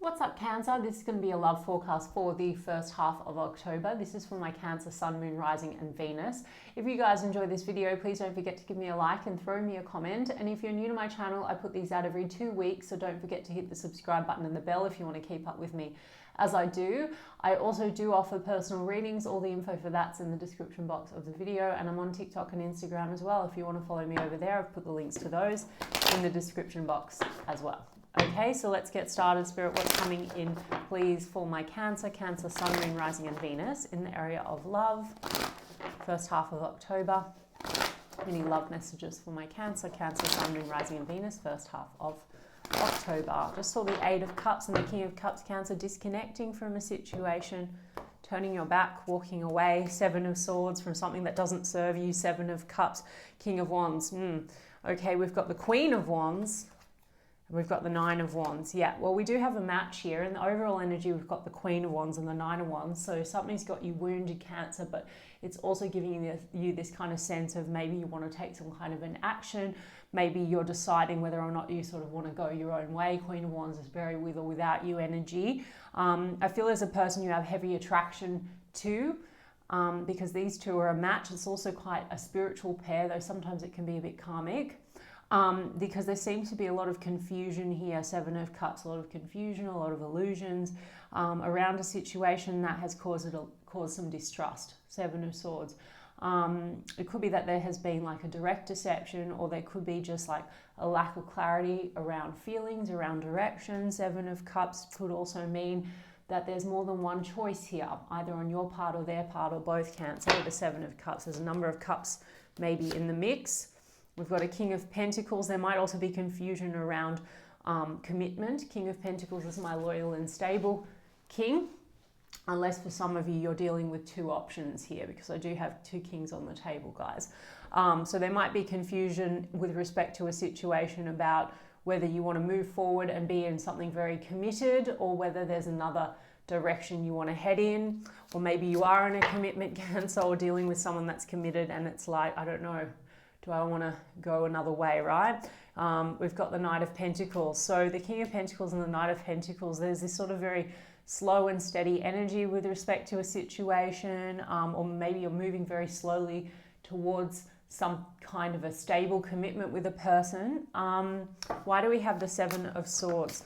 What's up, Cancer? This is going to be a love forecast for the first half of October. This is for my Cancer, Sun, Moon, Rising and Venus. If you guys enjoy this video, please don't forget to give me a like and throw me a comment. And if you're new to my channel, I put these out every 2 weeks, so don't forget to hit the subscribe button and the bell if you want to keep up with me as I do. I also do offer personal readings. All the info for that's in the description box of the video, and I'm on TikTok and Instagram as well. If you want to follow me over there, I've put the links to those in the description box as well. Okay, so let's get started. Spirit, what's coming in, please, for my Cancer, Sun, Moon, Rising and Venus in the area of love, first half of October. Any love messages for my Cancer, Sun, Moon, Rising and Venus, first half of October. Just saw the Eight of Cups and the King of Cups, Cancer, disconnecting from a situation, turning your back, walking away. Seven of Swords from something that doesn't serve you. Seven of Cups, King of Wands. Okay, we've got the Queen of Wands. We've got the Nine of Wands. Yeah, well, we do have a match here. In the overall energy, we've got the Queen of Wands and the Nine of Wands. So something's got you wounded, Cancer, but it's also giving you this kind of sense of maybe you want to take some kind of an action. Maybe you're deciding whether or not you sort of want to go your own way. Queen of Wands is very with or without you energy. I feel as a person you have heavy attraction to, because these two are a match. It's also quite a spiritual pair, though sometimes it can be a bit karmic. Because there seems to be a lot of confusion here. Seven of Cups, a lot of confusion, a lot of illusions around a situation that has caused some distrust. Seven of Swords. It could be that there has been like a direct deception, or there could be just like a lack of clarity around feelings, around direction. Seven of Cups could also mean that there's more than one choice here, either on your part or their part, or both, Cancer. The Seven of Cups, there's a number of cups maybe in the mix. We've got a King of Pentacles. There might also be confusion around commitment. King of Pentacles is my loyal and stable king. Unless for some of you, you're dealing with two options here, because I do have two kings on the table, guys. So there might be confusion with respect to a situation about whether you want to move forward and be in something very committed, or whether there's another direction you want to head in. Or maybe you are in a commitment, Cancer, or dealing with someone that's committed and it's like, I don't know, do I want to go another way, right? We've got the Knight of Pentacles. So the King of Pentacles and the Knight of Pentacles, there's this sort of very slow and steady energy with respect to a situation, or maybe you're moving very slowly towards some kind of a stable commitment with a person. Why do we have the Seven of Swords?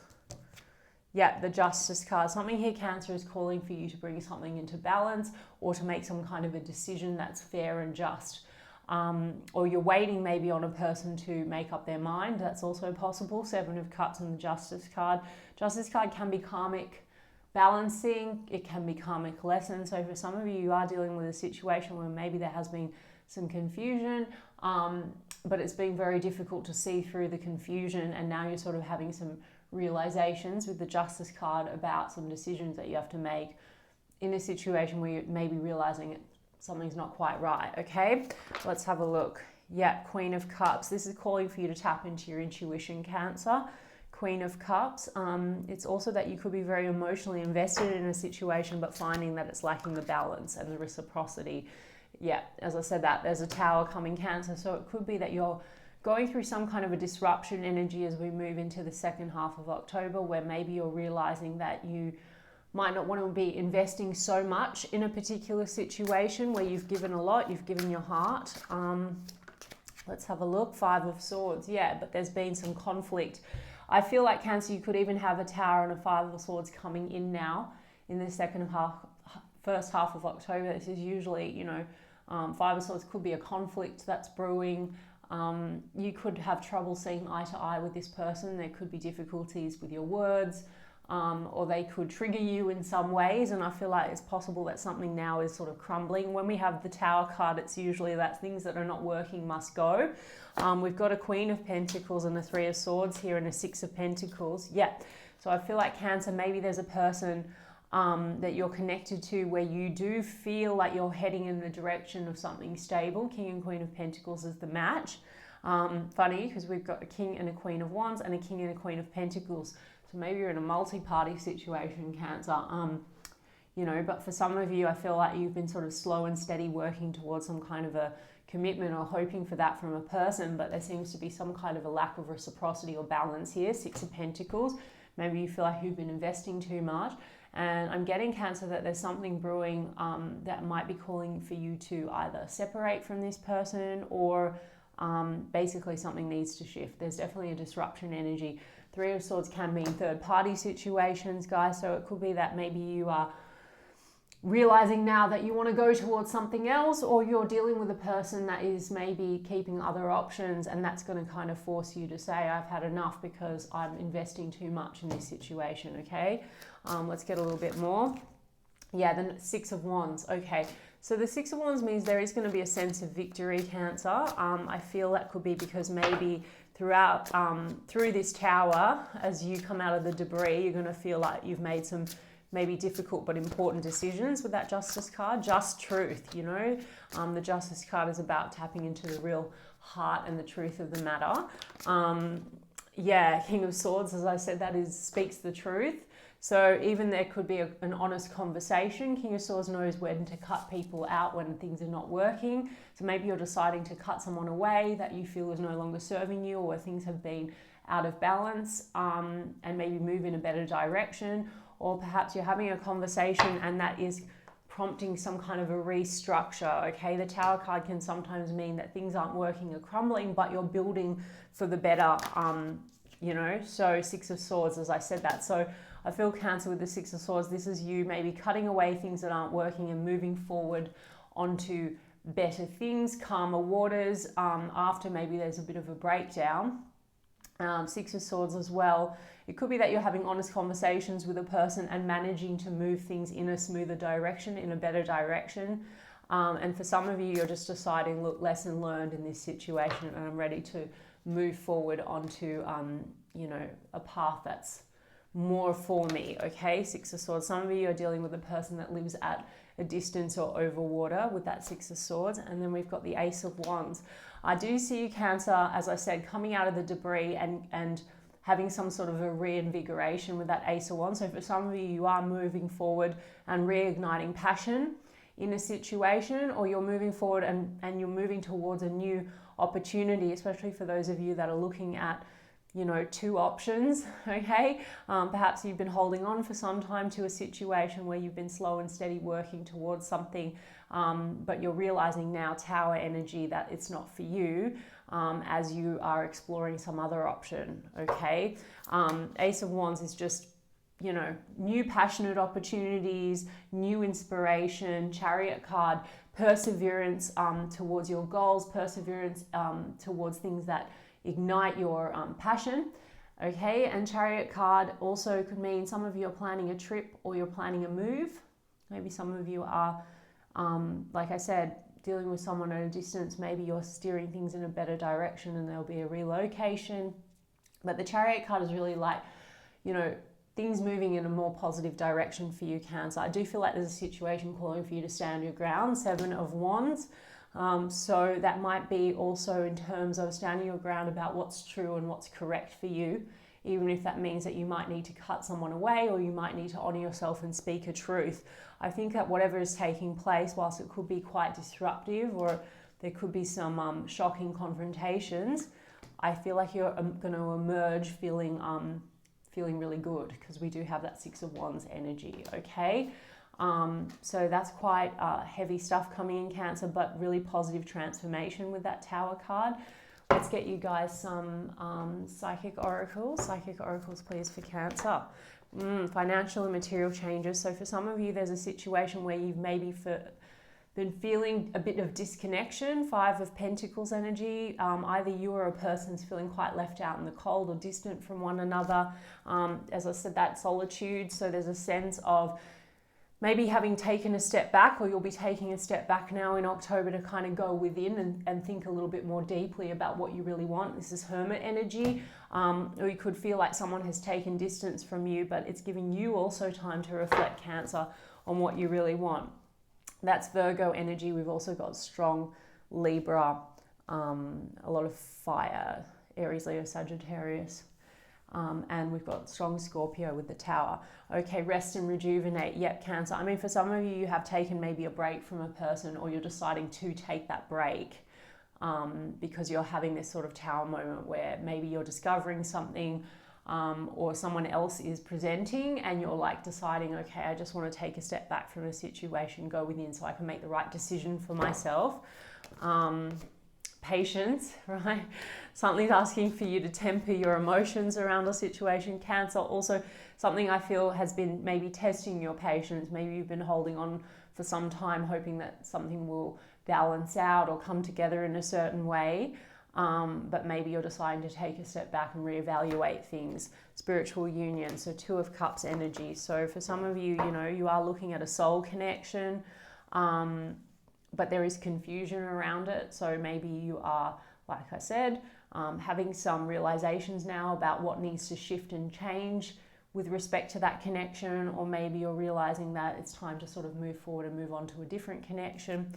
Yeah, the Justice card. Something here, Cancer, is calling for you to bring something into balance, or to make some kind of a decision that's fair and just. Or you're waiting maybe on a person to make up their mind. That's also possible. Seven of Cups and the Justice card. Justice card can be karmic balancing. It can be karmic lessons. So for some of you, you are dealing with a situation where maybe there has been some confusion, but it's been very difficult to see through the confusion. And now you're sort of having some realizations with the Justice card about some decisions that you have to make in a situation where you're maybe realizing something's not quite right. Okay, let's have a look. Yeah, Queen of Cups. This is calling for you to tap into your intuition, Cancer. Queen of Cups. It's also that you could be very emotionally invested in a situation, but finding that it's lacking the balance and the reciprocity. Yeah, as I said, that there's a Tower coming, Cancer. So it could be that you're going through some kind of a disruption energy as we move into the second half of October, where maybe you're realizing that you might not want to be investing so much in a particular situation where you've given a lot, you've given your heart. Let's have a look. Five of Swords. Yeah, but there's been some conflict. I feel like, Cancer, you could even have a Tower and a Five of Swords coming in now in the first half of October. This is usually, you know, Five of Swords could be a conflict that's brewing. You could have trouble seeing eye to eye with this person. There could be difficulties with your words. Or they could trigger you in some ways, and I feel like it's possible that something now is sort of crumbling. When we have the Tower card, it's usually that things that are not working must go. We've got a Queen of Pentacles and a Three of Swords here and a Six of Pentacles. Yeah, so I feel like, Cancer, maybe there's a person that you're connected to where you do feel like you're heading in the direction of something stable. King and Queen of Pentacles is the match. Funny, because we've got a King and a Queen of Wands and a King and a Queen of Pentacles. So maybe you're in a multi-party situation, Cancer. You know, but for some of you, I feel like you've been sort of slow and steady working towards some kind of a commitment or hoping for that from a person, but there seems to be some kind of a lack of reciprocity or balance here. Six of Pentacles. Maybe you feel like you've been investing too much. And I'm getting, Cancer, that there's something brewing that might be calling for you to either separate from this person, or basically something needs to shift. There's definitely a disruption energy. Three of Swords can mean third party situations, guys. So it could be that maybe you are realizing now that you want to go towards something else, or you're dealing with a person that is maybe keeping other options, and that's going to kind of force you to say, I've had enough because I'm investing too much in this situation. Okay, let's get a little bit more. Yeah, the Six of Wands. Okay, so the Six of Wands means there is going to be a sense of victory, Cancer. I feel that could be because maybe throughout through this Tower, as you come out of the debris, you're going to feel like you've made some maybe difficult but important decisions with that Justice card. Just truth, you know. The Justice card is about tapping into the real heart and the truth of the matter. Yeah, King of Swords, as I said, that speaks the truth. So even there could be an honest conversation. King of Swords knows when to cut people out when things are not working. So maybe you're deciding to cut someone away that you feel is no longer serving you, or where things have been out of balance, and maybe move in a better direction. Or perhaps you're having a conversation and that is prompting some kind of a restructure. Okay, the Tower card can sometimes mean that things aren't working or crumbling, but you're building for the better, you know. So Six of Swords, as I said that. So I feel, Cancer, with the Six of Swords, this is you maybe cutting away things that aren't working and moving forward onto better things, calmer waters, after maybe there's a bit of a breakdown. Six of Swords as well. It could be that you're having honest conversations with a person and managing to move things in a smoother direction, in a better direction. And for some of you, you're just deciding, look, lesson learned in this situation, and I'm ready to move forward onto, you know, a path that's more for me. Okay, Six of Swords. Some of you are dealing with a person that lives at a distance or over water with that Six of Swords. And then we've got the Ace of Wands. I do see you, Cancer, as I said, coming out of the debris and having some sort of a reinvigoration with that Ace of Wands. So for some of you, you are moving forward and reigniting passion in a situation, or you're moving forward and you're moving towards a new opportunity, especially for those of you that are looking at, you know, two options. Okay, perhaps you've been holding on for some time to a situation where you've been slow and steady working towards something, but you're realizing now, Tower energy, that it's not for you, as you are exploring some other option. Okay, Ace of Wands is just, you know, new passionate opportunities, new inspiration. Chariot card, perseverance towards your goals, perseverance towards things that ignite your passion. Okay, and Chariot card also could mean some of you are planning a trip, or you're planning a move. Maybe some of you are, like I said, dealing with someone at a distance. Maybe you're steering things in a better direction and there'll be a relocation. But the Chariot card is really like, you know, things moving in a more positive direction for you, Cancer. I do feel like there's a situation calling for you to stand your ground. Seven of Wands. So that might be also in terms of standing your ground about what's true and what's correct for you, even if that means that you might need to cut someone away, or you might need to honor yourself and speak a truth. I think that whatever is taking place, whilst it could be quite disruptive, or there could be some shocking confrontations, I feel like you're going to emerge feeling really good, because we do have that Six of Wands energy. Okay, so that's quite heavy stuff coming in, Cancer, but really positive transformation with that Tower card. Let's get you guys some psychic oracles. Psychic oracles, please, for Cancer. Financial and material changes. So for some of you, there's a situation where you've maybe been feeling a bit of disconnection. Five of Pentacles energy. Either you or a person's feeling quite left out in the cold or distant from one another. As I said, that solitude. So there's a sense of maybe having taken a step back, or you'll be taking a step back now in October to kind of go within and think a little bit more deeply about what you really want. This is Hermit energy. Or you could feel like someone has taken distance from you, but it's giving you also time to reflect, Cancer, on what you really want. That's Virgo energy. We've also got strong Libra, a lot of fire, Aries, Leo, Sagittarius. And we've got strong Scorpio with the Tower. Okay, rest and rejuvenate. Yep, Cancer. I mean, for some of you, you have taken maybe a break from a person, or you're deciding to take that break because you're having this sort of Tower moment where maybe you're discovering something, or someone else is presenting and you're like deciding, okay, I just want to take a step back from a situation, go within so I can make the right decision for myself. Patience, right? Something's asking for you to temper your emotions around a situation. Cancer, also something I feel has been maybe testing your patience. Maybe you've been holding on for some time, hoping that something will balance out or come together in a certain way. But maybe you're deciding to take a step back and reevaluate things. Spiritual union, so 2 of Cups energy. So for some of you, you know, you are looking at a soul connection, but there is confusion around it. So maybe you are, like I said, having some realizations now about what needs to shift and change with respect to that connection, or maybe you're realizing that it's time to sort of move forward and move on to a different connection.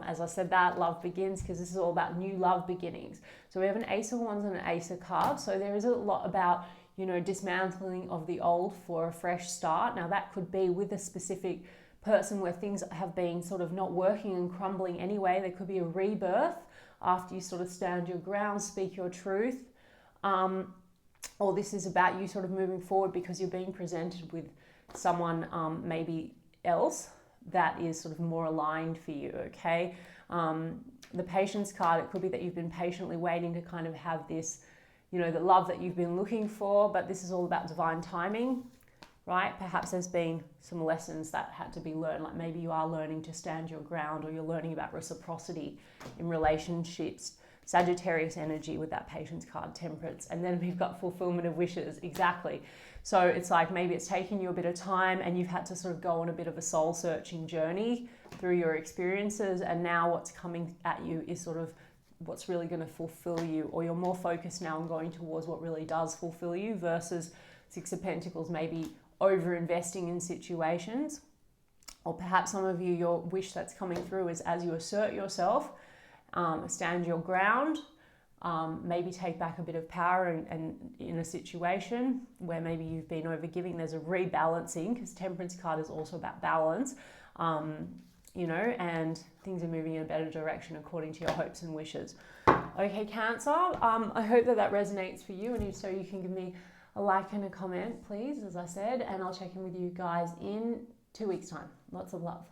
As I said, that love begins, because this is all about new love beginnings. So we have an Ace of Wands and an Ace of Cups. So there is a lot about, you know, dismantling of the old for a fresh start. Now that could be with a specific person where things have been sort of not working and crumbling anyway. There could be a rebirth after you sort of stand your ground, speak your truth. Or this is about you sort of moving forward because you're being presented with someone maybe else that is sort of more aligned for you, okay? The patience card, it could be that you've been patiently waiting to kind of have this, you know, the love that you've been looking for, but this is all about divine timing, right? Perhaps there's been some lessons that had to be learned, like maybe you are learning to stand your ground, or you're learning about reciprocity in relationships. Sagittarius energy with that patience card, Temperance, and then we've got fulfillment of wishes, exactly. So it's like maybe it's taken you a bit of time and you've had to sort of go on a bit of a soul searching journey through your experiences, and now what's coming at you is sort of what's really going to fulfill you, or you're more focused now on going towards what really does fulfill you versus 6 of Pentacles, maybe over investing in situations. Or perhaps some of you, your wish that's coming through is as you assert yourself, stand your ground, maybe take back a bit of power and in a situation where maybe you've been overgiving, there's a rebalancing, because Temperance card is also about balance, you know, and things are moving in a better direction according to your hopes and wishes. Okay, Cancer, I hope that resonates for you, and if so, you can give me a like and a comment, please, as I said, and I'll check in with you guys in 2 weeks' time. Lots of love.